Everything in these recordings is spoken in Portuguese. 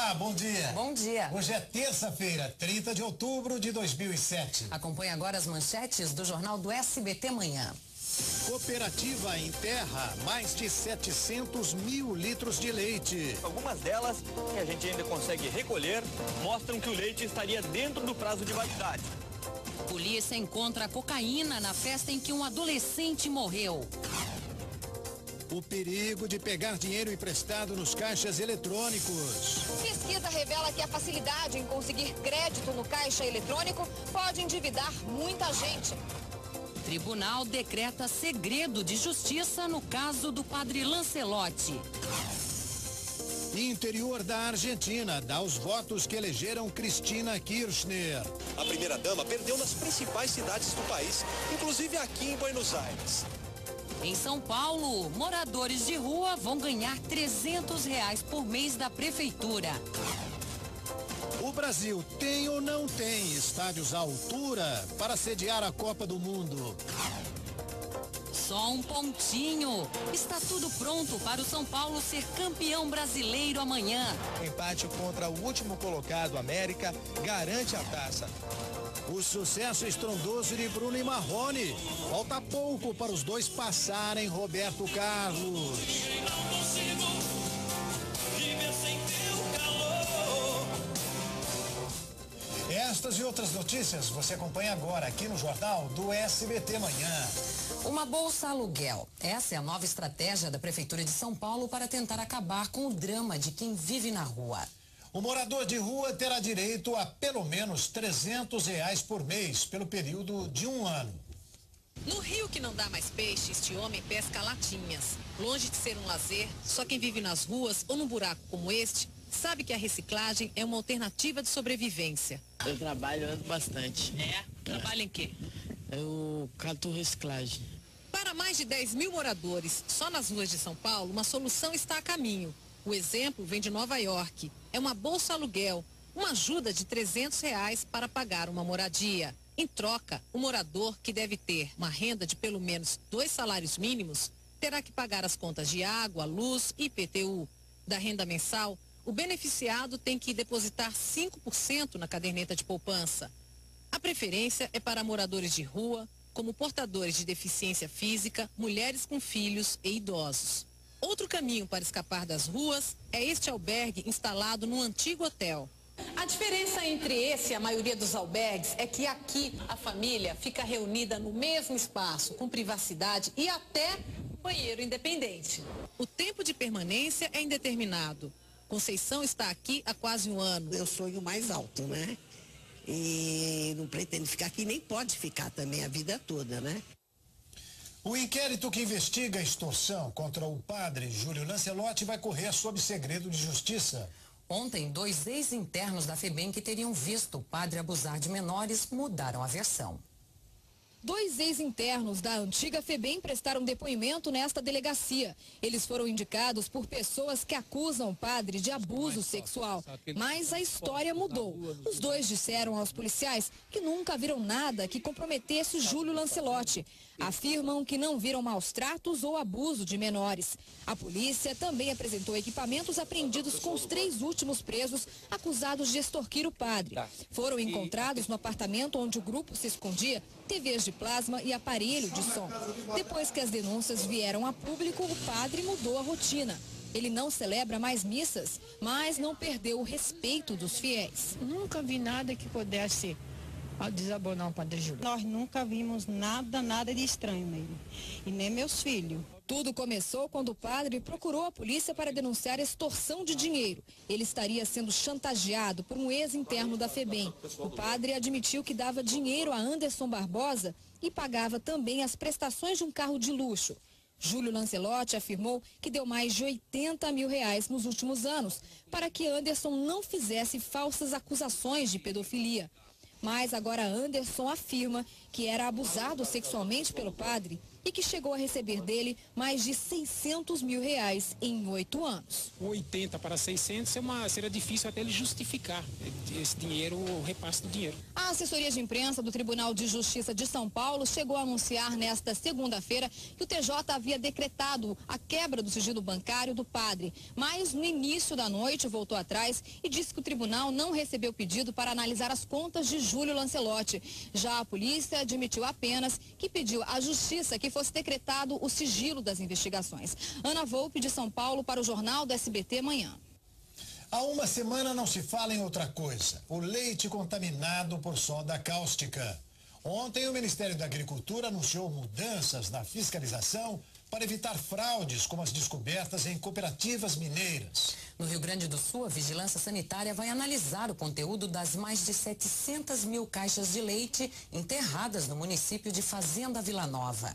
Olá, bom dia. Bom dia. Hoje é terça-feira, 30 de outubro de 2007. Acompanhe agora as manchetes do Jornal do SBT Manhã. Cooperativa enterra mais de 700 mil litros de leite. Algumas delas, que a gente ainda consegue recolher, mostram que o leite estaria dentro do prazo de validade. Polícia encontra cocaína na festa em que um adolescente morreu. O perigo de pegar dinheiro emprestado nos caixas eletrônicos. Pesquisa revela que a facilidade em conseguir crédito no caixa eletrônico pode endividar muita gente. Tribunal decreta segredo de justiça no caso do padre Lancelotti. Interior da Argentina dá os votos que elegeram Cristina Kirchner. A primeira-dama perdeu nas principais cidades do país, inclusive aqui em Buenos Aires. Em São Paulo, moradores de rua vão ganhar R$300 por mês da prefeitura. O Brasil tem ou não tem estádios à altura para sediar a Copa do Mundo? Só um pontinho. Está tudo pronto para o São Paulo ser campeão brasileiro amanhã. O empate contra o último colocado, América, garante a taça. O sucesso estrondoso de Bruno e Marrone. Falta pouco para os dois passarem Roberto Carlos. Estas e outras notícias você acompanha agora aqui no Jornal do SBT Manhã. Uma bolsa aluguel. Essa é a nova estratégia da Prefeitura de São Paulo para tentar acabar com o drama de quem vive na rua. O morador de rua terá direito a pelo menos R$300 por mês pelo período de um ano. No rio que não dá mais peixe, este homem pesca latinhas. Longe de ser um lazer, só quem vive nas ruas ou num buraco como este sabe que a reciclagem é uma alternativa de sobrevivência. Eu trabalho, ando bastante. Trabalha em quê? Eu cato reciclagem. Para mais de 10 mil moradores, só nas ruas de São Paulo, uma solução está a caminho. O exemplo vem de Nova York. É uma bolsa aluguel, uma ajuda de R$300 para pagar uma moradia. Em troca, o morador, que deve ter uma renda de pelo menos 2 salários mínimos, terá que pagar as contas de água, luz e IPTU. Da renda mensal, o beneficiado tem que depositar 5% na caderneta de poupança. A preferência é para moradores de rua, como portadores de deficiência física, mulheres com filhos e idosos. Outro caminho para escapar das ruas é este albergue instalado num antigo hotel. A diferença entre esse e a maioria dos albergues é que aqui a família fica reunida no mesmo espaço, com privacidade e até banheiro independente. O tempo de permanência é indeterminado. Conceição está aqui há quase um ano. Eu sonho mais alto, né? E não pretendo ficar aqui, nem pode ficar também a vida toda, né? O inquérito que investiga a extorsão contra o padre Júlio Lancelotti vai correr sob segredo de justiça. Ontem, 2 ex-internos da FEBEM que teriam visto o padre abusar de menores mudaram a versão. 2 ex-internos da antiga FEBEM prestaram depoimento nesta delegacia. Eles foram indicados por pessoas que acusam o padre de abuso sexual. Mas a história mudou. Os 2 disseram aos policiais que nunca viram nada que comprometesse Júlio Lancelotti. Afirmam que não viram maus tratos ou abuso de menores. A polícia também apresentou equipamentos apreendidos com os 3 últimos presos acusados de extorquir o padre. Foram encontrados no apartamento onde o grupo se escondia TVs de plasma e aparelho de som. Depois que as denúncias vieram a público, o padre mudou a rotina. Ele não celebra mais missas, mas não perdeu o respeito dos fiéis. Nunca vi nada que pudesse desabonar o padre Júlio. Nós nunca vimos nada de estranho nele, e nem meus filhos. Tudo começou quando o padre procurou a polícia para denunciar extorsão de dinheiro. Ele estaria sendo chantageado por um ex-interno da FEBEM. O padre admitiu que dava dinheiro a Anderson Barbosa e pagava também as prestações de um carro de luxo. Júlio Lancelotti afirmou que deu mais de R$80 mil nos últimos anos para que Anderson não fizesse falsas acusações de pedofilia. Mas agora Anderson afirma que era abusado sexualmente pelo padre e que chegou a receber dele mais de R$600 mil em 8 anos. 80 para 600 seria difícil até ele justificar esse dinheiro, o repasse do dinheiro. A assessoria de imprensa do Tribunal de Justiça de São Paulo chegou a anunciar nesta segunda-feira que o TJ havia decretado a quebra do sigilo bancário do padre, mas no início da noite voltou atrás e disse que o tribunal não recebeu pedido para analisar as contas de Júlio Lancelotti. Já a polícia admitiu apenas que pediu à Justiça que fosse decretado o sigilo das investigações. Ana Volpe, de São Paulo, para o Jornal do SBT Manhã. Há uma semana não se fala em outra coisa: o leite contaminado por soda cáustica. Ontem, o Ministério da Agricultura anunciou mudanças na fiscalização para evitar fraudes como as descobertas em cooperativas mineiras. No Rio Grande do Sul, a Vigilância Sanitária vai analisar o conteúdo das mais de 700 mil caixas de leite enterradas no município de Fazenda Vila Nova.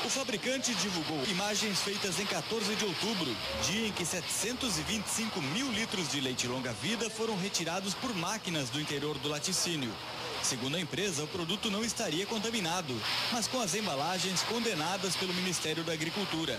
O fabricante divulgou imagens feitas em 14 de outubro, dia em que 725 mil litros de leite longa-vida foram retirados por máquinas do interior do laticínio. Segundo a empresa, o produto não estaria contaminado, mas com as embalagens condenadas pelo Ministério da Agricultura.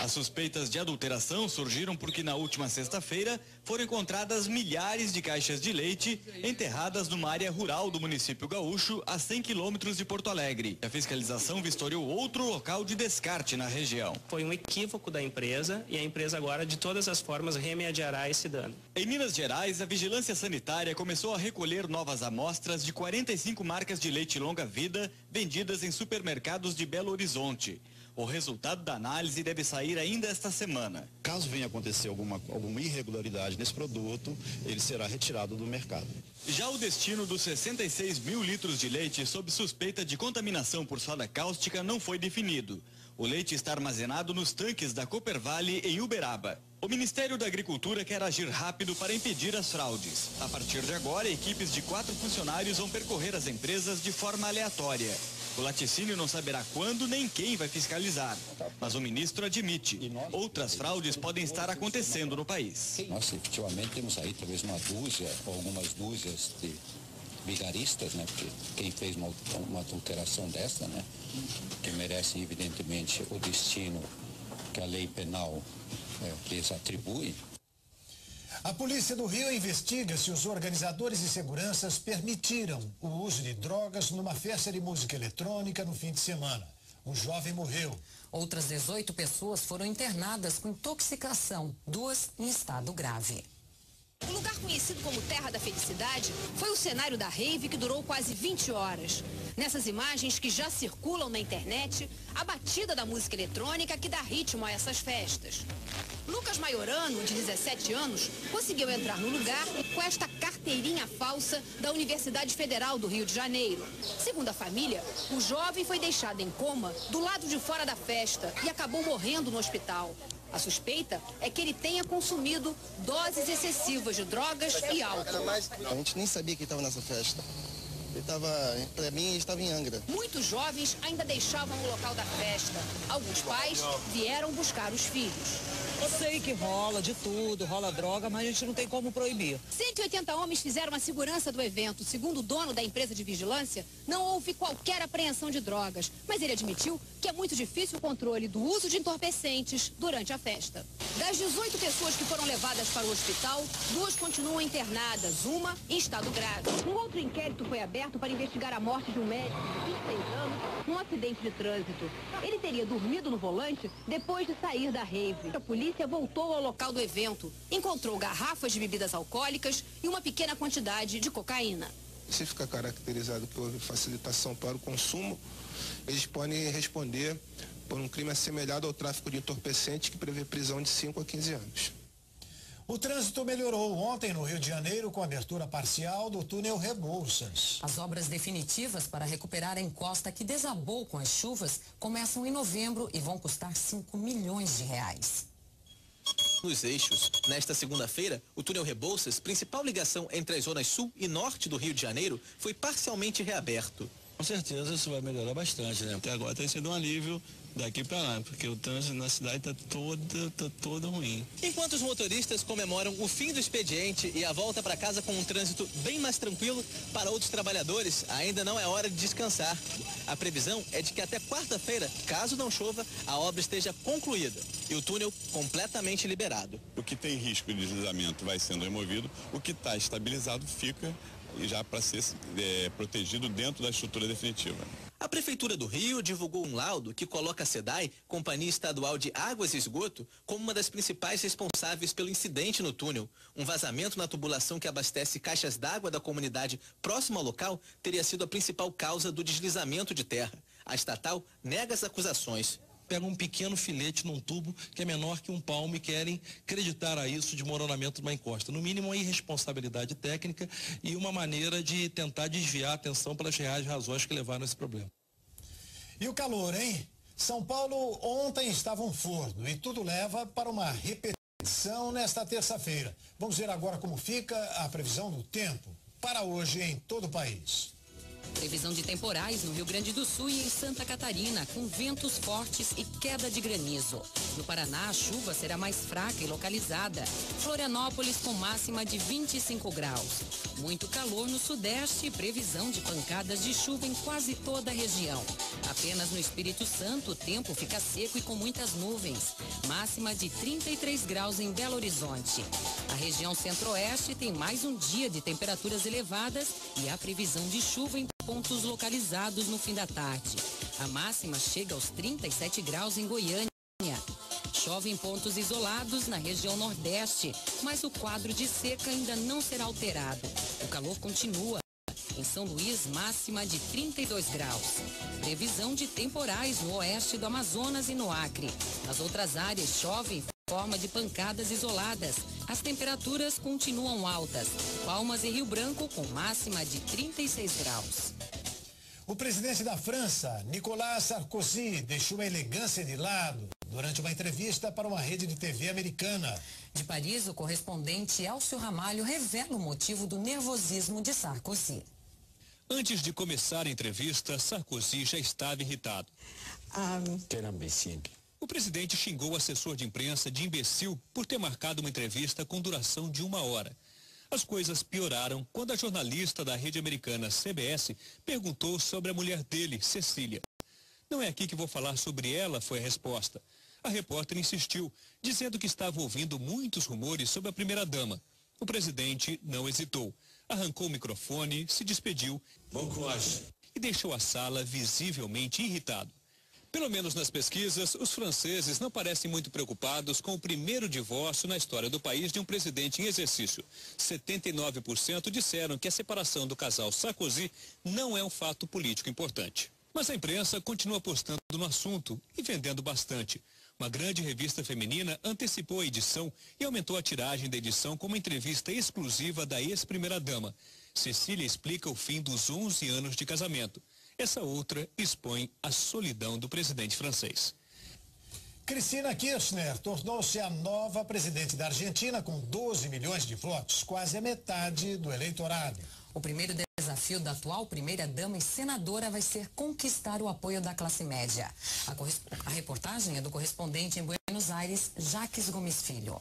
As suspeitas de adulteração surgiram porque na última sexta-feira foram encontradas milhares de caixas de leite enterradas numa área rural do município gaúcho, a 100 quilômetros de Porto Alegre. A fiscalização vistoriou outro local de descarte na região. Foi um equívoco da empresa e a empresa agora, de todas as formas, remediará esse dano. Em Minas Gerais, a Vigilância Sanitária começou a recolher novas amostras de 45 marcas de leite longa-vida vendidas em supermercados de Belo Horizonte. O resultado da análise deve sair ainda esta semana. Caso venha acontecer alguma irregularidade nesse produto, ele será retirado do mercado. Já o destino dos 66 mil litros de leite sob suspeita de contaminação por soda cáustica não foi definido. O leite está armazenado nos tanques da Coopervale em Uberaba. O Ministério da Agricultura quer agir rápido para impedir as fraudes. A partir de agora, equipes de 4 funcionários vão percorrer as empresas de forma aleatória. O laticínio não saberá quando nem quem vai fiscalizar. Mas o ministro admite, outras fraudes podem estar acontecendo no país. Nós efetivamente temos aí talvez uma dúzia ou algumas dúzias de vigaristas, né? Porque quem fez uma adulteração dessa, né? Que merece evidentemente o destino que a lei penal lhes atribui. A Polícia do Rio investiga se os organizadores de seguranças permitiram o uso de drogas numa festa de música eletrônica no fim de semana. Um jovem morreu. Outras 18 pessoas foram internadas com intoxicação, 2 em estado grave. O lugar conhecido como Terra da Felicidade foi o cenário da rave que durou quase 20 horas. Nessas imagens que já circulam na internet, a batida da música eletrônica que dá ritmo a essas festas. Lucas Maiorano, de 17 anos, conseguiu entrar no lugar com esta carteirinha falsa da Universidade Federal do Rio de Janeiro. Segundo a família, o jovem foi deixado em coma do lado de fora da festa e acabou morrendo no hospital. A suspeita é que ele tenha consumido doses excessivas de drogas e álcool. A gente nem sabia que ele estava nessa festa. Para mim, ele estava em Angra. Muitos jovens ainda deixavam o local da festa. Alguns pais vieram buscar os filhos. Eu sei que rola de tudo, rola droga, mas a gente não tem como proibir. 180 homens fizeram a segurança do evento. Segundo o dono da empresa de vigilância, não houve qualquer apreensão de drogas. Mas ele admitiu que é muito difícil o controle do uso de entorpecentes durante a festa. Das 18 pessoas que foram levadas para o hospital, 2 continuam internadas, uma em estado grave. Um outro inquérito foi aberto para investigar a morte de um médico de 26 anos num acidente de trânsito. Ele teria dormido no volante depois de sair da rave. A polícia voltou ao local do evento, encontrou garrafas de bebidas alcoólicas e uma pequena quantidade de cocaína. Se fica caracterizado que houve facilitação para o consumo, eles podem responder por um crime assemelhado ao tráfico de entorpecentes que prevê prisão de 5 a 15 anos. O trânsito melhorou ontem no Rio de Janeiro com a abertura parcial do túnel Rebouças. As obras definitivas para recuperar a encosta que desabou com as chuvas começam em novembro e vão custar 5 milhões de reais. Nos eixos, nesta segunda-feira, o túnel Rebouças, principal ligação entre as zonas sul e norte do Rio de Janeiro, foi parcialmente reaberto. Com certeza isso vai melhorar bastante, né? Até agora tem sido um alívio daqui para lá, porque o trânsito na cidade tá todo ruim. Enquanto os motoristas comemoram o fim do expediente e a volta para casa com um trânsito bem mais tranquilo, para outros trabalhadores ainda não é hora de descansar. A previsão é de que até quarta-feira, caso não chova, a obra esteja concluída e o túnel completamente liberado. O que tem risco de deslizamento vai sendo removido, o que está estabilizado fica já para ser protegido dentro da estrutura definitiva. A Prefeitura do Rio divulgou um laudo que coloca a SEDAI, Companhia Estadual de Águas e Esgoto, como uma das principais responsáveis pelo incidente no túnel. Um vazamento na tubulação que abastece caixas d'água da comunidade próxima ao local teria sido a principal causa do deslizamento de terra. A estatal nega as acusações. Pegam um pequeno filete num tubo que é menor que um palmo e querem acreditar a isso de moronamento de uma encosta. No mínimo, uma irresponsabilidade técnica e uma maneira de tentar desviar a atenção pelas reais razões que levaram a esse problema. E o calor, hein? São Paulo ontem estava um forno e tudo leva para uma repetição nesta terça-feira. Vamos ver agora como fica a previsão do tempo para hoje em todo o país. Previsão de temporais no Rio Grande do Sul e em Santa Catarina, com ventos fortes e queda de granizo. No Paraná, a chuva será mais fraca e localizada. Florianópolis com máxima de 25 graus. Muito calor no Sudeste e previsão de pancadas de chuva em quase toda a região. Apenas no Espírito Santo o tempo fica seco e com muitas nuvens. Máxima de 33 graus em Belo Horizonte. A região Centro-Oeste tem mais um dia de temperaturas elevadas e a previsão de chuva em pontos localizados no fim da tarde. A máxima chega aos 37 graus em Goiânia. Chove em pontos isolados na região Nordeste, mas o quadro de seca ainda não será alterado. O calor continua. Em São Luís, máxima de 32 graus. Previsão de temporais no oeste do Amazonas e no Acre. Nas outras áreas, chove em forma de pancadas isoladas. As temperaturas continuam altas. Palmas e Rio Branco com máxima de 36 graus. O presidente da França, Nicolas Sarkozy, deixou a elegância de lado durante uma entrevista para uma rede de TV americana. De Paris, o correspondente Elcio Ramalho revela o motivo do nervosismo de Sarkozy. Antes de começar a entrevista, Sarkozy já estava irritado. O presidente xingou o assessor de imprensa de imbecil por ter marcado uma entrevista com duração de 1 hora. As coisas pioraram quando a jornalista da rede americana CBS perguntou sobre a mulher dele, Cecília. Não é aqui que vou falar sobre ela, foi a resposta. A repórter insistiu, dizendo que estava ouvindo muitos rumores sobre a primeira-dama. O presidente não hesitou. Arrancou o microfone, se despediu e deixou a sala visivelmente irritado. Pelo menos nas pesquisas, os franceses não parecem muito preocupados com o primeiro divórcio na história do país de um presidente em exercício. 79% disseram que a separação do casal Sarkozy não é um fato político importante. Mas a imprensa continua apostando no assunto e vendendo bastante. Uma grande revista feminina antecipou a edição e aumentou a tiragem da edição com uma entrevista exclusiva da ex-primeira-dama. Cecília explica o fim dos 11 anos de casamento. Essa outra expõe a solidão do presidente francês. Cristina Kirchner tornou-se a nova presidente da Argentina com 12 milhões de votos, quase a metade do eleitorado. O primeiro desafio da atual primeira-dama e senadora vai ser conquistar o apoio da classe média. A reportagem é do correspondente em Buenos Aires, Jaques Gomes Filho.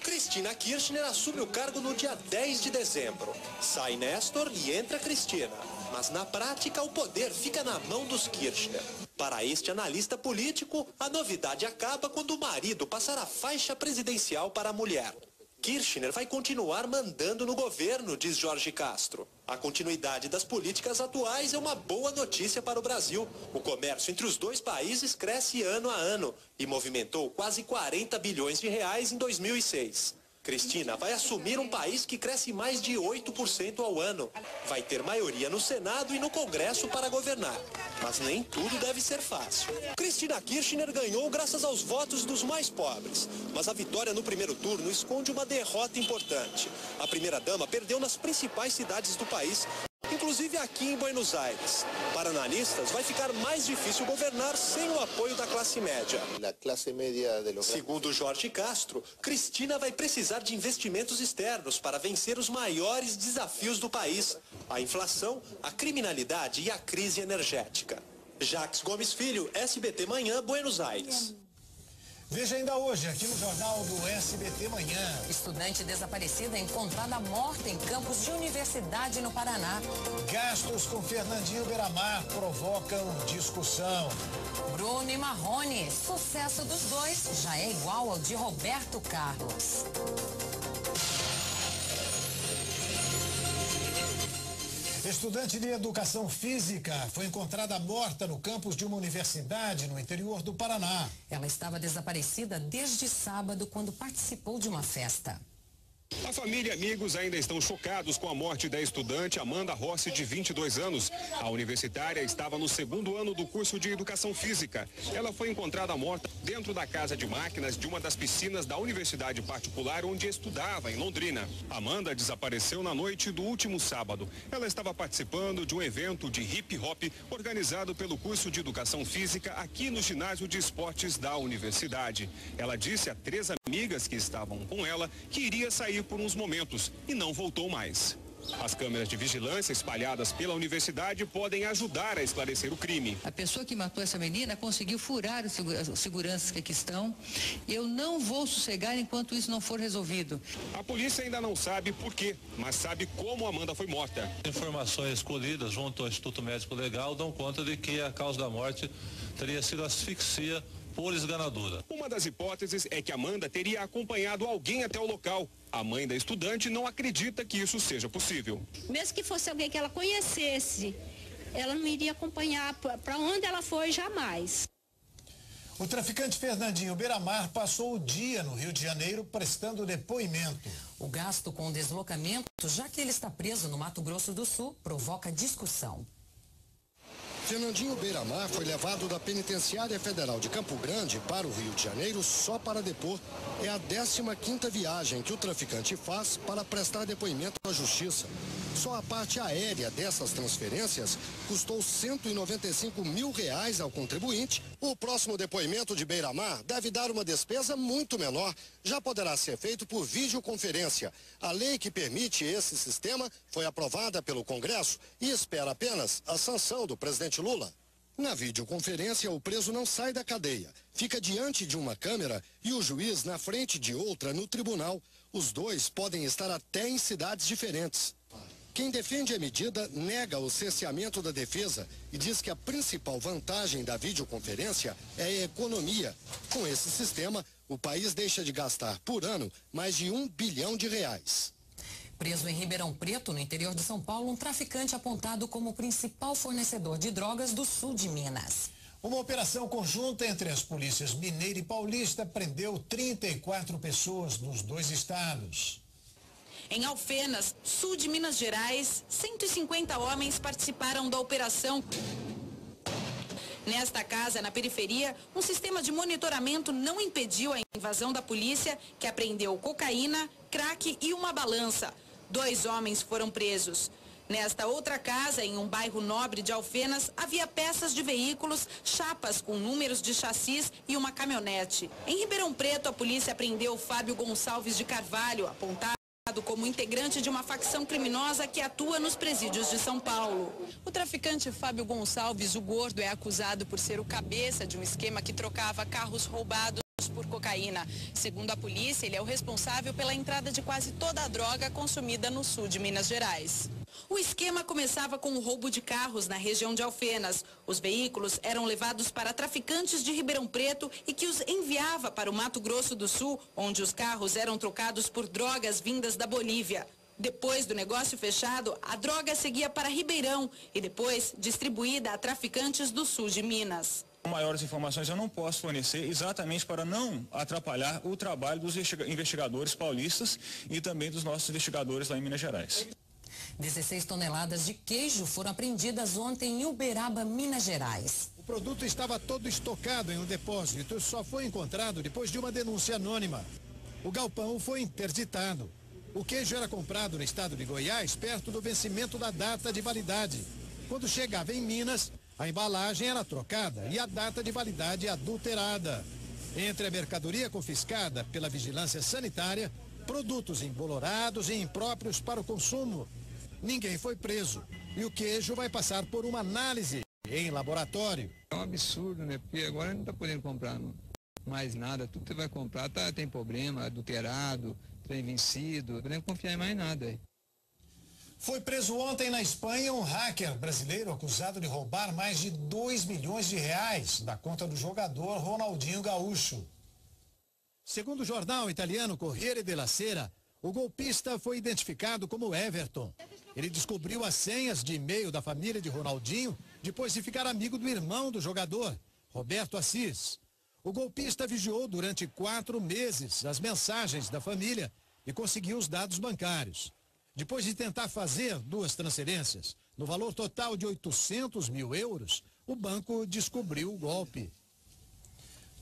Cristina Kirchner assume o cargo no dia 10 de dezembro. Sai Néstor e entra Cristina. Mas na prática o poder fica na mão dos Kirchner. Para este analista político, a novidade acaba quando o marido passar a faixa presidencial para a mulher. Kirchner vai continuar mandando no governo, diz Jorge Castro. A continuidade das políticas atuais é uma boa notícia para o Brasil. O comércio entre os dois países cresce ano a ano e movimentou quase 40 bilhões de reais em 2006. Cristina vai assumir um país que cresce mais de 8% ao ano. Vai ter maioria no Senado e no Congresso para governar. Mas nem tudo deve ser fácil. Cristina Kirchner ganhou graças aos votos dos mais pobres. Mas a vitória no primeiro turno esconde uma derrota importante. A primeira-dama perdeu nas principais cidades do país, inclusive aqui em Buenos Aires. Para analistas, vai ficar mais difícil governar sem o apoio da classe média. Segundo Jorge Castro, Cristina vai precisar de investimentos externos para vencer os maiores desafios do país: a inflação, a criminalidade e a crise energética. Jacques Gomes Filho, SBT Manhã, Buenos Aires. Veja ainda hoje, aqui no Jornal do SBT Manhã. Estudante desaparecida encontrada morta em campus de universidade no Paraná. Gastos com Fernandinho Beiramar provocam discussão. Bruno e Marrone, sucesso dos dois já é igual ao de Roberto Carlos. Estudante de educação física foi encontrada morta no campus de uma universidade no interior do Paraná. Ela estava desaparecida desde sábado, quando participou de uma festa. A família e amigos ainda estão chocados com a morte da estudante Amanda Rossi, de 22 anos. A universitária estava no segundo ano do curso de educação física. Ela foi encontrada morta dentro da casa de máquinas de uma das piscinas da universidade particular onde estudava, em Londrina. Amanda desapareceu na noite do último sábado. Ela estava participando de um evento de hip hop organizado pelo curso de educação física aqui no ginásio de esportes da universidade. Ela disse a 3 amigas que estavam com ela que iria sair por uns momentos e não voltou mais. As câmeras de vigilância espalhadas pela universidade podem ajudar a esclarecer o crime. A pessoa que matou essa menina conseguiu furar os seguranças que aqui estão. Eu não vou sossegar enquanto isso não for resolvido. A polícia ainda não sabe por quê, mas sabe como Amanda foi morta. Informações colhidas junto ao Instituto Médico Legal dão conta de que a causa da morte teria sido asfixia por esganadura. Uma das hipóteses é que Amanda teria acompanhado alguém até o local. A mãe da estudante não acredita que isso seja possível. Mesmo que fosse alguém que ela conhecesse, ela não iria acompanhar para onde ela foi, jamais. O traficante Fernandinho Beiramar passou o dia no Rio de Janeiro prestando depoimento. O gasto com o deslocamento, já que ele está preso no Mato Grosso do Sul, provoca discussão. Fernandinho Beiramar foi levado da Penitenciária Federal de Campo Grande para o Rio de Janeiro só para depor. É a 15ª viagem que o traficante faz para prestar depoimento à Justiça. Só a parte aérea dessas transferências custou R$195 mil ao contribuinte. O próximo depoimento de Beiramar deve dar uma despesa muito menor. Já poderá ser feito por videoconferência. A lei que permite esse sistema foi aprovada pelo Congresso e espera apenas a sanção do presidente Lula. Na videoconferência, o preso não sai da cadeia. Fica diante de uma câmera e o juiz na frente de outra no tribunal. Os dois podem estar até em cidades diferentes. Quem defende a medida nega o cerceamento da defesa e diz que a principal vantagem da videoconferência é a economia. Com esse sistema, o país deixa de gastar por ano mais de R$1 bilhão. Preso em Ribeirão Preto, no interior de São Paulo, um traficante apontado como o principal fornecedor de drogas do sul de Minas. Uma operação conjunta entre as polícias mineira e paulista prendeu 34 pessoas nos dois estados. Em Alfenas, sul de Minas Gerais, 150 homens participaram da operação. Nesta casa, na periferia, um sistema de monitoramento não impediu a invasão da polícia, que apreendeu cocaína, crack e uma balança. 2 homens foram presos. Nesta outra casa, em um bairro nobre de Alfenas, havia peças de veículos, chapas com números de chassis e uma caminhonete. Em Ribeirão Preto, a polícia apreendeu Fábio Gonçalves de Carvalho, apontado como integrante de uma facção criminosa que atua nos presídios de São Paulo. O traficante Fábio Gonçalves, o Gordo, é acusado por ser o cabeça de um esquema que trocava carros roubados por cocaína. Segundo a polícia, ele é o responsável pela entrada de quase toda a droga consumida no sul de Minas Gerais. O esquema começava com o roubo de carros na região de Alfenas. Os veículos eram levados para traficantes de Ribeirão Preto e que os enviava para o Mato Grosso do Sul, onde os carros eram trocados por drogas vindas da Bolívia. Depois do negócio fechado, a droga seguia para Ribeirão e depois distribuída a traficantes do sul de Minas. Maiores informações eu não posso fornecer, exatamente para não atrapalhar o trabalho dos investigadores paulistas e também dos nossos investigadores lá em Minas Gerais. 16 toneladas de queijo foram apreendidas ontem em Uberaba, Minas Gerais. O produto estava todo estocado em um depósito e só foi encontrado depois de uma denúncia anônima. O galpão foi interditado. O queijo era comprado no estado de Goiás perto do vencimento da data de validade. Quando chegava em Minas, a embalagem era trocada e a data de validade adulterada. Entre a mercadoria confiscada pela vigilância sanitária, produtos embolorados e impróprios para o consumo. Ninguém foi preso e o queijo vai passar por uma análise em laboratório. É um absurdo, né? Porque agora não está podendo comprar mais nada. Tudo que você vai comprar tem problema, adulterado, trem vencido. Não podemos confiar em mais nada. Foi preso ontem na Espanha um hacker brasileiro acusado de roubar mais de 2 milhões de reais da conta do jogador Ronaldinho Gaúcho. Segundo o jornal italiano Corriere della Sera, o golpista foi identificado como Everton. Ele descobriu as senhas de e-mail da família de Ronaldinho depois de ficar amigo do irmão do jogador, Roberto Assis. O golpista vigiou durante 4 meses as mensagens da família e conseguiu os dados bancários. Depois de tentar fazer 2 transferências, no valor total de 800 mil euros, o banco descobriu o golpe.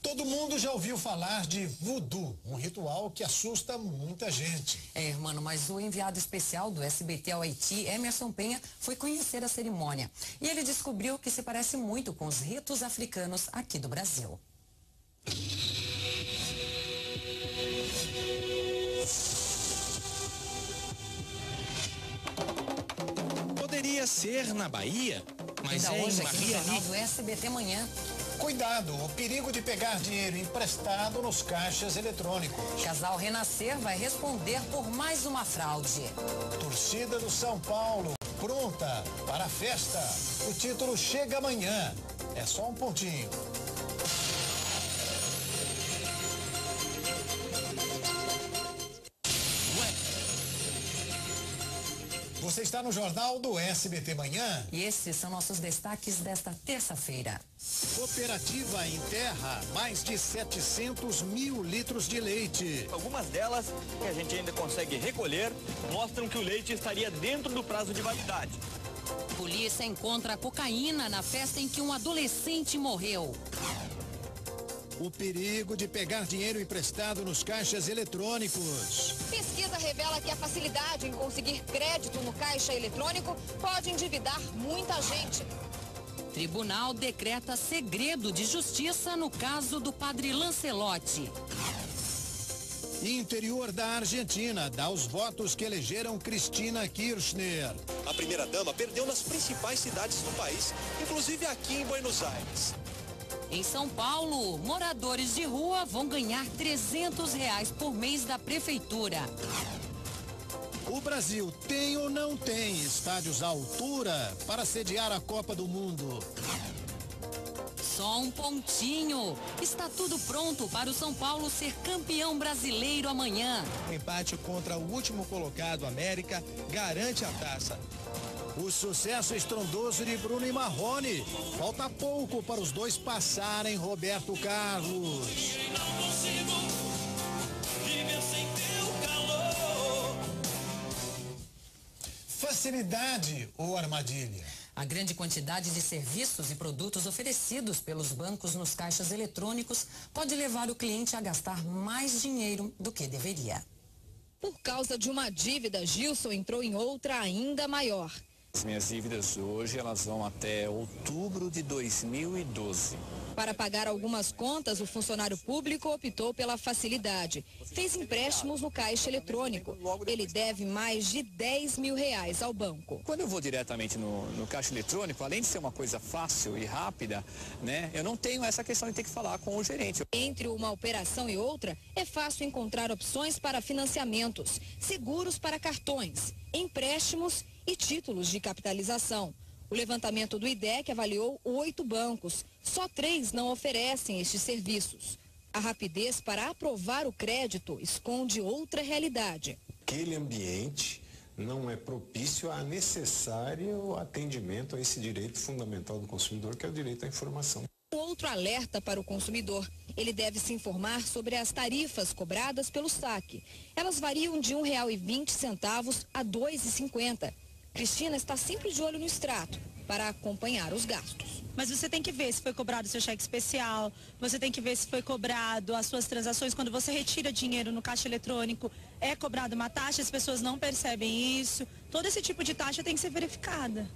Todo mundo já ouviu falar de voodoo, um ritual que assusta muita gente. Mano, mas o enviado especial do SBT ao Haiti, Emerson Penha, foi conhecer a cerimônia. E ele descobriu que se parece muito com os ritos africanos aqui do Brasil. Poderia ser na Bahia, mas ainda é hoje em aqui no jornal do SBT Manhã. Cuidado, o perigo de pegar dinheiro emprestado nos caixas eletrônicos. Casal Renascer vai responder por mais uma fraude. Torcida do São Paulo, pronta para a festa. O título chega amanhã. É só um pontinho. Você está no Jornal do SBT Manhã. E esses são nossos destaques desta terça-feira. Cooperativa enterra mais de 700 mil litros de leite. Algumas delas, que a gente ainda consegue recolher, mostram que o leite estaria dentro do prazo de validade. Polícia encontra cocaína na festa em que um adolescente morreu. O perigo de pegar dinheiro emprestado nos caixas eletrônicos. Pesquisa revela que a facilidade em conseguir crédito no caixa eletrônico pode endividar muita gente. Tribunal decreta segredo de justiça no caso do padre Lancelotti. Interior da Argentina dá os votos que elegeram Cristina Kirchner. A primeira-dama perdeu nas principais cidades do país, inclusive aqui em Buenos Aires. Em São Paulo, moradores de rua vão ganhar R$300 por mês da prefeitura. O Brasil tem ou não tem estádios à altura para sediar a Copa do Mundo? Só um pontinho. Está tudo pronto para o São Paulo ser campeão brasileiro amanhã. O empate contra o último colocado, América, garante a taça. O sucesso estrondoso de Bruno e Marrone. Falta pouco para os dois passarem Roberto Carlos. Facilidade ou armadilha? A grande quantidade de serviços e produtos oferecidos pelos bancos nos caixas eletrônicos pode levar o cliente a gastar mais dinheiro do que deveria. Por causa de uma dívida, Gilson entrou em outra ainda maior. As minhas dívidas hoje, elas vão até outubro de 2012. Para pagar algumas contas, o funcionário público optou pela facilidade. Fez empréstimos no caixa eletrônico. Ele deve mais de R$10 mil ao banco. Quando eu vou diretamente no caixa eletrônico, além de ser uma coisa fácil e rápida, né, eu não tenho essa questão de ter que falar com o gerente. Entre uma operação e outra, é fácil encontrar opções para financiamentos, seguros para cartões, empréstimos e títulos de capitalização. O levantamento do IDEC avaliou 8 bancos. Só 3 não oferecem estes serviços. A rapidez para aprovar o crédito esconde outra realidade. Aquele ambiente não é propício a necessário atendimento a esse direito fundamental do consumidor, que é o direito à informação. Outro alerta para o consumidor. Ele deve se informar sobre as tarifas cobradas pelo saque. Elas variam de R$1,20 a R$2,50. Cristina está sempre de olho no extrato. para acompanhar os gastos. Mas você tem que ver se foi cobrado o seu cheque especial, você tem que ver se foi cobrado as suas transações. Quando você retira dinheiro no caixa eletrônico, é cobrada uma taxa, as pessoas não percebem isso. Todo esse tipo de taxa tem que ser verificada.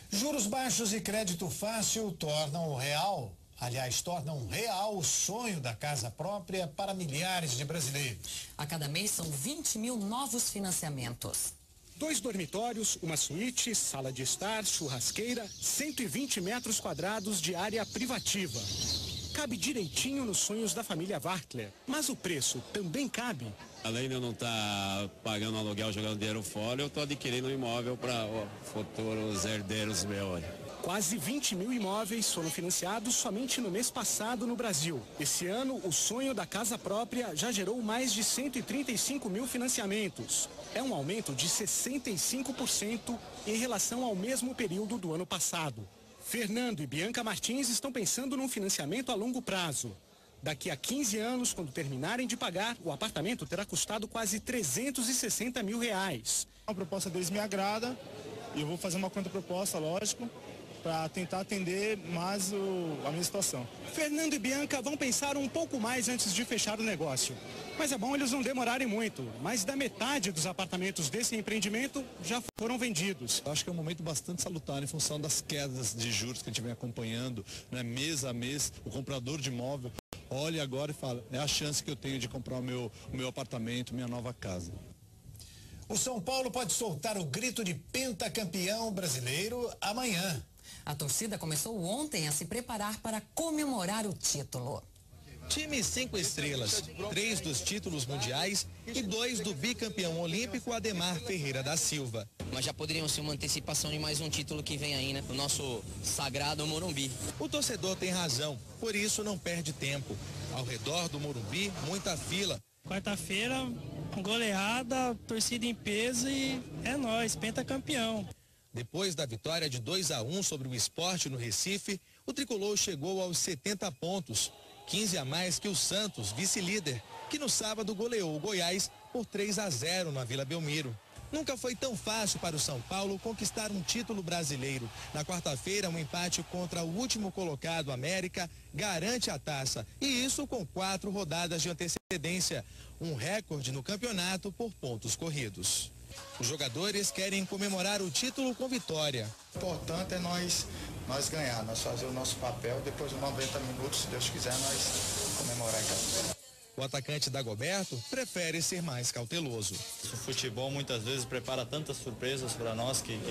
Juros baixos e crédito fácil tornam real o sonho da casa própria para milhares de brasileiros. A cada mês são 20 mil novos financiamentos. 2 dormitórios, uma suíte, sala de estar, churrasqueira, 120 metros quadrados de área privativa. Cabe direitinho nos sonhos da família Wartler, mas o preço também cabe. Além de eu não estar pagando aluguel, jogando dinheiro fora, eu estou adquirindo um imóvel para futuros herdeiros meus. Quase 20 mil imóveis foram financiados somente no mês passado no Brasil. Esse ano, o sonho da casa própria já gerou mais de 135 mil financiamentos. É um aumento de 65% em relação ao mesmo período do ano passado. Fernando e Bianca Martins estão pensando num financiamento a longo prazo. Daqui a 15 anos, quando terminarem de pagar, o apartamento terá custado quase 360 mil reais. A proposta deles me agrada e eu vou fazer uma contraproposta, lógico, para tentar atender mais a minha situação. Fernando e Bianca vão pensar um pouco mais antes de fechar o negócio. Mas é bom eles não demorarem muito. Mais da metade dos apartamentos desse empreendimento já foram vendidos. Eu acho que é um momento bastante salutar em função das quedas de juros que a gente vem acompanhando, né, mês a mês. O comprador de imóvel olha agora e fala, é a chance que eu tenho de comprar o meu apartamento, minha nova casa. O São Paulo pode soltar o grito de pentacampeão brasileiro amanhã. A torcida começou ontem a se preparar para comemorar o título. Time 5 estrelas, 3 dos títulos mundiais e 2 do bicampeão olímpico Ademar Ferreira da Silva. Mas já poderiam ser uma antecipação de mais um título que vem aí, né? O nosso sagrado Morumbi. O torcedor tem razão, por isso não perde tempo. Ao redor do Morumbi, muita fila. Quarta-feira, goleada, torcida em peso e é nóis, pentacampeão. Depois da vitória de 2-1 sobre o Sport no Recife, o tricolor chegou aos 70 pontos, 15 a mais que o Santos, vice-líder, que no sábado goleou o Goiás por 3-0 na Vila Belmiro. Nunca foi tão fácil para o São Paulo conquistar um título brasileiro. Na quarta-feira, um empate contra o último colocado, América, garante a taça. E isso com 4 rodadas de antecedência, um recorde no campeonato por pontos corridos. Os jogadores querem comemorar o título com vitória. O importante é nós ganhar, nós fazer o nosso papel, depois de 90 minutos, se Deus quiser, nós comemorar em casa. O atacante Dagoberto prefere ser mais cauteloso. O futebol muitas vezes prepara tantas surpresas para nós que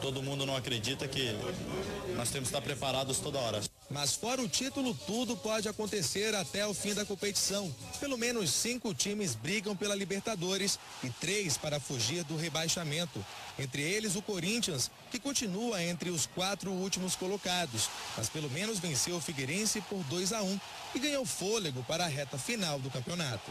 todo mundo não acredita que nós temos que estar preparados toda hora. Mas fora o título, tudo pode acontecer até o fim da competição. Pelo menos 5 times brigam pela Libertadores e 3 para fugir do rebaixamento. Entre eles o Corinthians, que continua entre os 4 últimos colocados, mas pelo menos venceu o Figueirense por 2-1 e ganhou fôlego para a reta final do campeonato.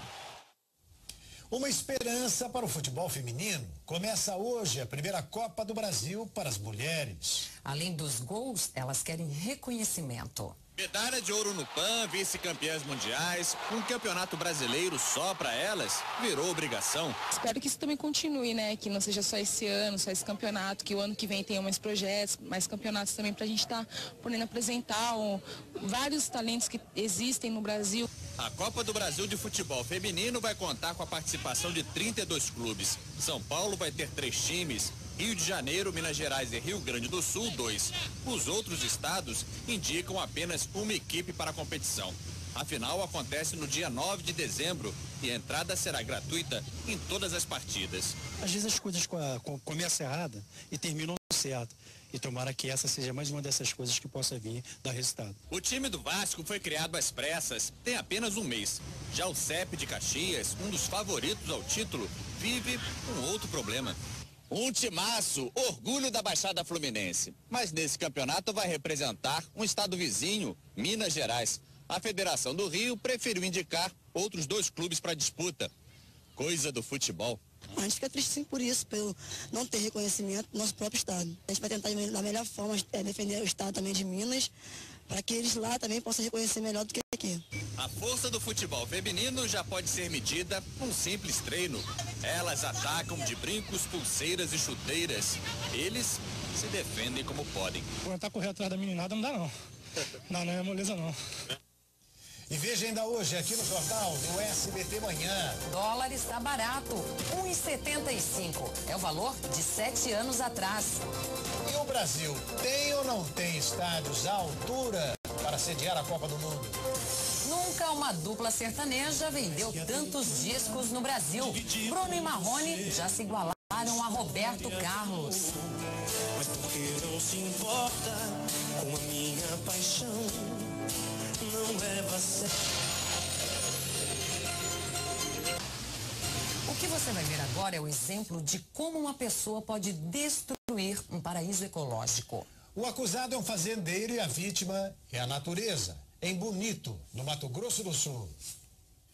Uma esperança para o futebol feminino. Começa hoje a primeira Copa do Brasil para as mulheres. Além dos gols, elas querem reconhecimento. Medalha de ouro no PAN, vice-campeãs mundiais, um campeonato brasileiro só para elas, virou obrigação. Espero que isso também continue, né? Que não seja só esse ano, só esse campeonato, que o ano que vem tenha mais projetos, mais campeonatos também pra gente estar podendo apresentar vários talentos que existem no Brasil. A Copa do Brasil de futebol feminino vai contar com a participação de 32 clubes. São Paulo vai ter 3 times. Rio de Janeiro, Minas Gerais e Rio Grande do Sul, 2. Os outros estados indicam apenas uma equipe para a competição. A final acontece no dia 9 de dezembro e a entrada será gratuita em todas as partidas. Às vezes as coisas começam errada e terminam certo. E tomara que essa seja mais uma dessas coisas que possa vir dar resultado. O time do Vasco foi criado às pressas, tem apenas um mês. Já o CEP de Caxias, um dos favoritos ao título, vive um outro problema. Um timaço, orgulho da Baixada Fluminense. Mas nesse campeonato vai representar um estado vizinho, Minas Gerais. A Federação do Rio preferiu indicar outros 2 clubes para disputa. Coisa do futebol. A gente fica triste sim por isso, pelo não ter reconhecimento do nosso próprio estado. A gente vai tentar da melhor forma defender o estado também de Minas, para que eles lá também possam reconhecer melhor do que aqui. A força do futebol feminino já pode ser medida com um simples treino. Elas atacam de brincos, pulseiras e chuteiras. Eles se defendem como podem. Tentar correr atrás da meninada não dá não. Não é moleza não. E veja ainda hoje aqui no jornal do SBT Manhã. Dólar está barato, 1,75. É o valor de 7 anos atrás. E o Brasil tem ou não tem estádios à altura para sediar a Copa do Mundo? Nunca uma dupla sertaneja vendeu tantos discos no Brasil. Bruno e Marrone já se igualaram a Roberto Carlos. Mas por que não se importa com a minha paixão? Não leva a sério. O que você vai ver agora é o exemplo de como uma pessoa pode destruir um paraíso ecológico. O acusado é um fazendeiro e a vítima é a natureza. Em Bonito, no Mato Grosso do Sul.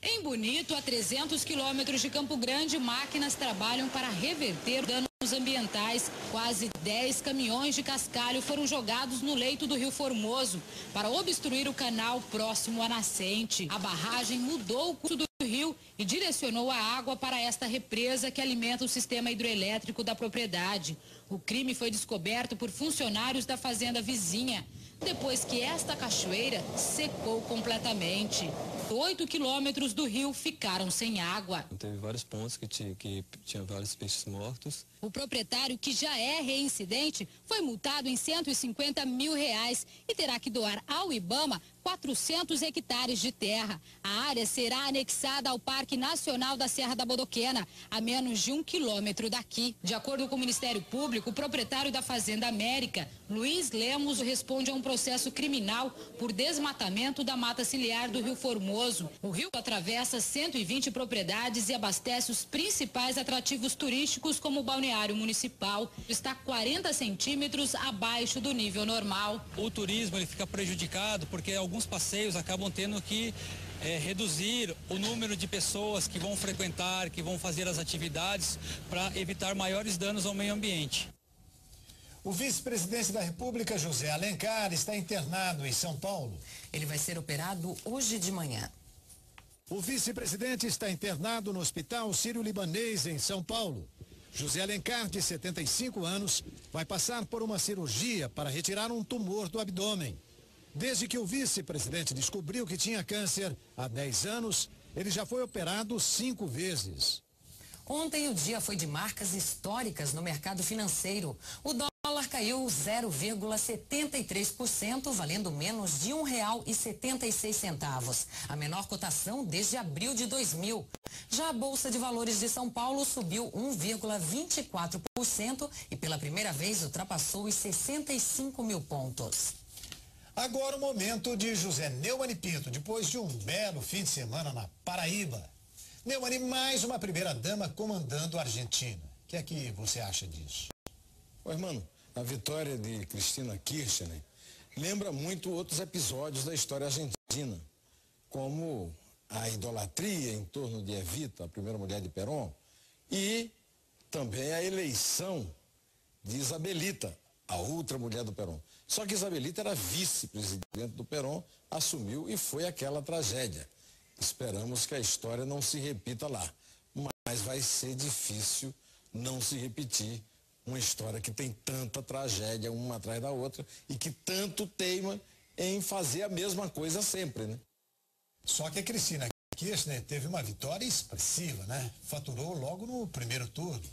Em Bonito, a 300 quilômetros de Campo Grande, máquinas trabalham para reverter danos ambientais. Quase 10 caminhões de cascalho foram jogados no leito do Rio Formoso para obstruir o canal próximo à nascente. A barragem mudou o curso do rio e direcionou a água para esta represa que alimenta o sistema hidroelétrico da propriedade. O crime foi descoberto por funcionários da fazenda vizinha, depois que esta cachoeira secou completamente. 8 quilômetros do rio ficaram sem água. Teve vários pontos que tinha vários peixes mortos. O proprietário, que já é reincidente, foi multado em R$150 mil e terá que doar ao IBAMA 400 hectares de terra. A área será anexada ao Parque Nacional da Serra da Bodoquena, a menos de 1 quilômetro daqui. De acordo com o Ministério Público, o proprietário da Fazenda América, Luiz Lemos, responde a um processo criminal por desmatamento da mata ciliar do Rio Formoso. O rio atravessa 120 propriedades e abastece os principais atrativos turísticos, como o balneário municipal. Está 40 centímetros abaixo do nível normal. O turismo ele fica prejudicado porque alguns passeios acabam tendo que reduzir o número de pessoas que vão frequentar, que vão fazer as atividades para evitar maiores danos ao meio ambiente. O vice-presidente da República, José Alencar, está internado em São Paulo. Ele vai ser operado hoje de manhã. O vice-presidente está internado no Hospital Sírio-Libanês, em São Paulo. José Alencar, de 75 anos, vai passar por uma cirurgia para retirar um tumor do abdômen. Desde que o vice-presidente descobriu que tinha câncer há 10 anos, ele já foi operado 5 vezes. Ontem o dia foi de marcas históricas no mercado financeiro. O dólar caiu 0,73%, valendo menos de R$1,76. A menor cotação desde abril de 2000. Já a Bolsa de Valores de São Paulo subiu 1,24% e pela primeira vez ultrapassou os 65 mil pontos. Agora o momento de José Neumann e Pinto, depois de um belo fim de semana na Paraíba. Neumann, mais uma primeira-dama comandando a Argentina. O que é que você acha disso? Ô, irmão, a vitória de Cristina Kirchner lembra muito outros episódios da história argentina, como a idolatria em torno de Evita, a primeira mulher de Perón, e também a eleição de Isabelita, a outra mulher do Perón. Só que Isabelita era vice-presidente do Perón, assumiu e foi aquela tragédia. Esperamos que a história não se repita lá, mas vai ser difícil não se repetir uma história que tem tanta tragédia uma atrás da outra e que tanto teima em fazer a mesma coisa sempre, né? Só que a Cristina Kirchner teve uma vitória expressiva, né? Faturou logo no primeiro turno.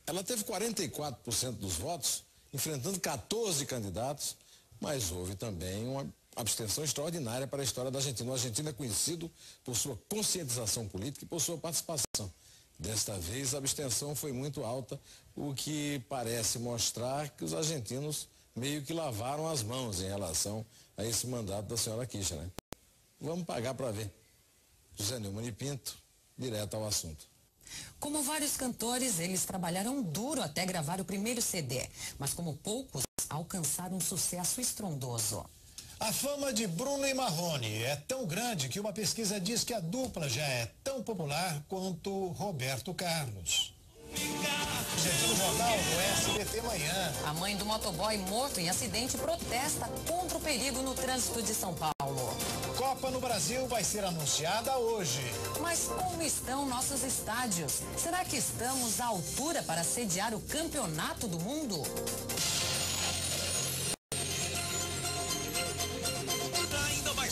Ela teve 44% dos votos, enfrentando 14 candidatos, mas houve também uma abstenção extraordinária para a história da Argentina. O argentino é conhecido por sua conscientização política e por sua participação. Desta vez a abstenção foi muito alta, o que parece mostrar que os argentinos meio que lavaram as mãos em relação a esse mandato da senhora Kirchner. Vamos pagar para ver. José Neumann e Pinto, direto ao assunto. Como vários cantores, eles trabalharam duro até gravar o primeiro CD, mas como poucos, alcançaram um sucesso estrondoso. A fama de Bruno e Marrone é tão grande que uma pesquisa diz que a dupla já é tão popular quanto Roberto Carlos. No jornal do SBT Manhã. A mãe do motoboy morto em acidente protesta contra o perigo no trânsito de São Paulo. Copa no Brasil vai ser anunciada hoje. Mas como estão nossos estádios? Será que estamos à altura para sediar o campeonato do mundo?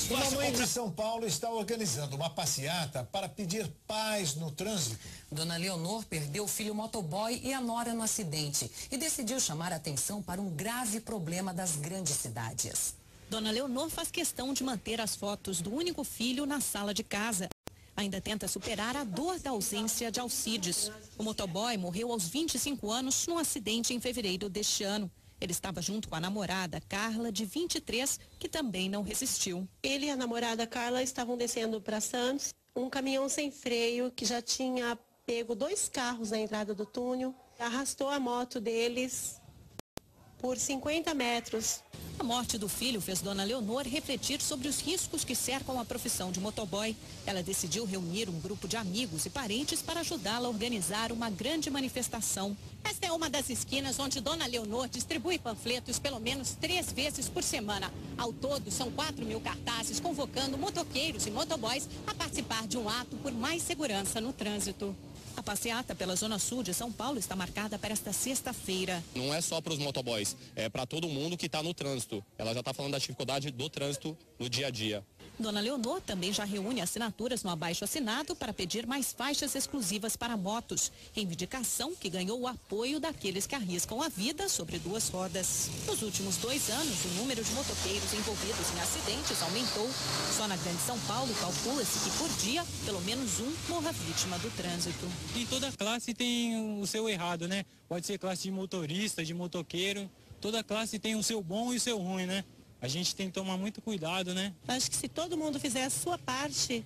Uma mãe de São Paulo está organizando uma passeata para pedir paz no trânsito. Dona Leonor perdeu o filho motoboy e a nora no acidente e decidiu chamar a atenção para um grave problema das grandes cidades. Dona Leonor faz questão de manter as fotos do único filho na sala de casa. Ainda tenta superar a dor da ausência de Alcides. O motoboy morreu aos 25 anos num acidente em fevereiro deste ano. Ele estava junto com a namorada, Carla, de 23, que também não resistiu. Ele e a namorada Carla estavam descendo para Santos. Um caminhão sem freio, que já tinha pego 2 carros na entrada do túnel, arrastou a moto deles por 50 metros. A morte do filho fez Dona Leonor refletir sobre os riscos que cercam a profissão de motoboy. Ela decidiu reunir um grupo de amigos e parentes para ajudá-la a organizar uma grande manifestação. Esta é uma das esquinas onde Dona Leonor distribui panfletos pelo menos 3 vezes por semana. Ao todo, são 4.000 cartazes convocando motoqueiros e motoboys a participar de um ato por mais segurança no trânsito. A passeata pela Zona Sul de São Paulo está marcada para esta sexta-feira. Não é só para os motoboys, é para todo mundo que está no trânsito. Ela já está falando da dificuldade do trânsito no dia a dia. Dona Leonor também já reúne assinaturas no abaixo-assinado para pedir mais faixas exclusivas para motos, reivindicação que ganhou o apoio daqueles que arriscam a vida sobre 2 rodas. Nos últimos 2 anos, o número de motoqueiros envolvidos em acidentes aumentou. Só na Grande São Paulo, calcula-se que por dia, pelo menos um morra vítima do trânsito. E toda classe tem o seu errado, né? Pode ser classe de motorista, de motoqueiro. Toda classe tem o seu bom e o seu ruim, né? A gente tem que tomar muito cuidado, né? Acho que se todo mundo fizer a sua parte,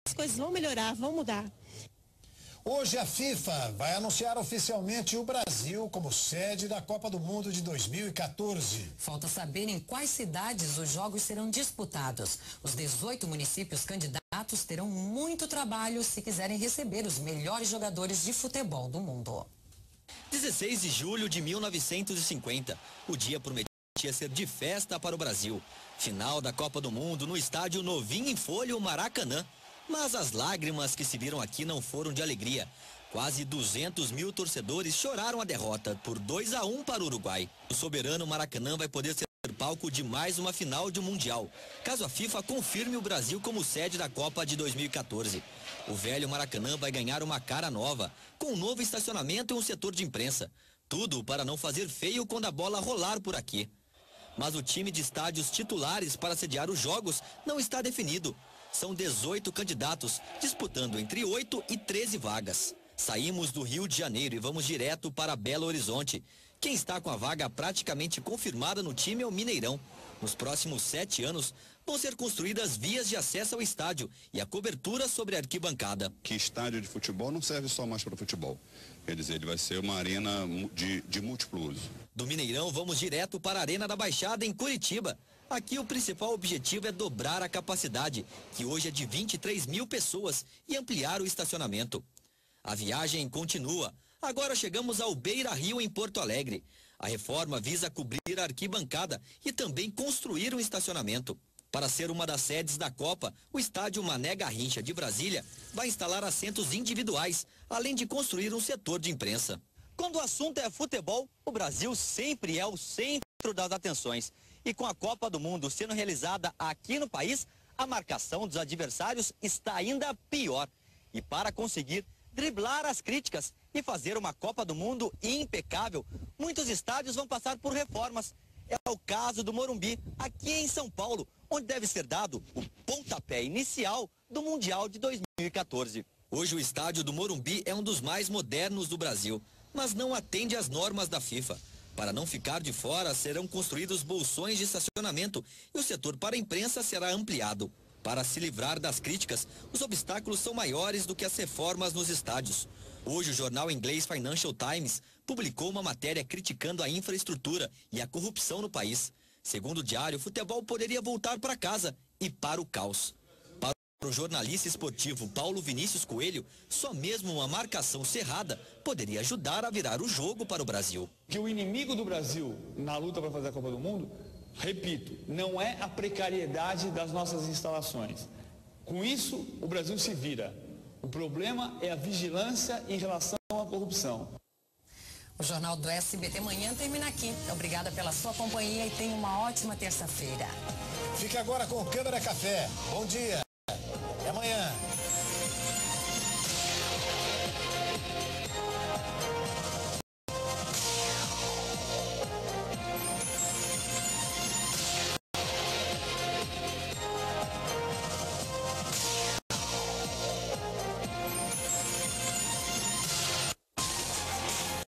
as coisas vão melhorar, vão mudar. Hoje a FIFA vai anunciar oficialmente o Brasil como sede da Copa do Mundo de 2014. Falta saber em quais cidades os jogos serão disputados. Os 18 municípios candidatos terão muito trabalho se quiserem receber os melhores jogadores de futebol do mundo. 16 de julho de 1950, o dia prometia ser de festa para o Brasil. Final da Copa do Mundo no estádio novinho em folha, o Maracanã. Mas as lágrimas que se viram aqui não foram de alegria. Quase 200.000 torcedores choraram a derrota por 2-1 para o Uruguai. O soberano Maracanã vai poder ser palco de mais uma final de um Mundial, caso a FIFA confirme o Brasil como sede da Copa de 2014. O velho Maracanã vai ganhar uma cara nova, com um novo estacionamento e um setor de imprensa. Tudo para não fazer feio quando a bola rolar por aqui. Mas o time de estádios titulares para sediar os jogos não está definido. São 18 candidatos, disputando entre 8 e 13 vagas. Saímos do Rio de Janeiro e vamos direto para Belo Horizonte. Quem está com a vaga praticamente confirmada no time é o Mineirão. Nos próximos 7 anos, vão ser construídas vias de acesso ao estádio e a cobertura sobre a arquibancada. Que estádio de futebol não serve só mais para futebol. Quer dizer, ele vai ser uma arena de múltiplo uso. Do Mineirão, vamos direto para a Arena da Baixada, em Curitiba. Aqui o principal objetivo é dobrar a capacidade, que hoje é de 23.000 pessoas, e ampliar o estacionamento. A viagem continua. Agora chegamos ao Beira-Rio, em Porto Alegre. A reforma visa cobrir a arquibancada e também construir um estacionamento. Para ser uma das sedes da Copa, o estádio Mané Garrincha de Brasília vai instalar assentos individuais, além de construir um setor de imprensa. Quando o assunto é futebol, o Brasil sempre é o centro das atenções. E com a Copa do Mundo sendo realizada aqui no país, a marcação dos adversários está ainda pior. E para conseguir driblar as críticas e fazer uma Copa do Mundo impecável, muitos estádios vão passar por reformas. É o caso do Morumbi, aqui em São Paulo, onde deve ser dado o pontapé inicial do Mundial de 2014. Hoje o estádio do Morumbi é um dos mais modernos do Brasil, mas não atende às normas da FIFA. Para não ficar de fora, serão construídos bolsões de estacionamento e o setor para a imprensa será ampliado. Para se livrar das críticas, os obstáculos são maiores do que as reformas nos estádios. Hoje o jornal inglês Financial Times publicou uma matéria criticando a infraestrutura e a corrupção no país. Segundo o Diário, o futebol poderia voltar para casa e para o caos. Para o jornalista esportivo Paulo Vinícius Coelho, só mesmo uma marcação cerrada poderia ajudar a virar o jogo para o Brasil. Que o inimigo do Brasil na luta para fazer a Copa do Mundo, repito, não é a precariedade das nossas instalações. Com isso, o Brasil se vira. O problema é a vigilância em relação à corrupção. O Jornal do SBT Manhã termina aqui. Obrigada pela sua companhia e tenha uma ótima terça-feira. Fique agora com o Câmera Café. Bom dia.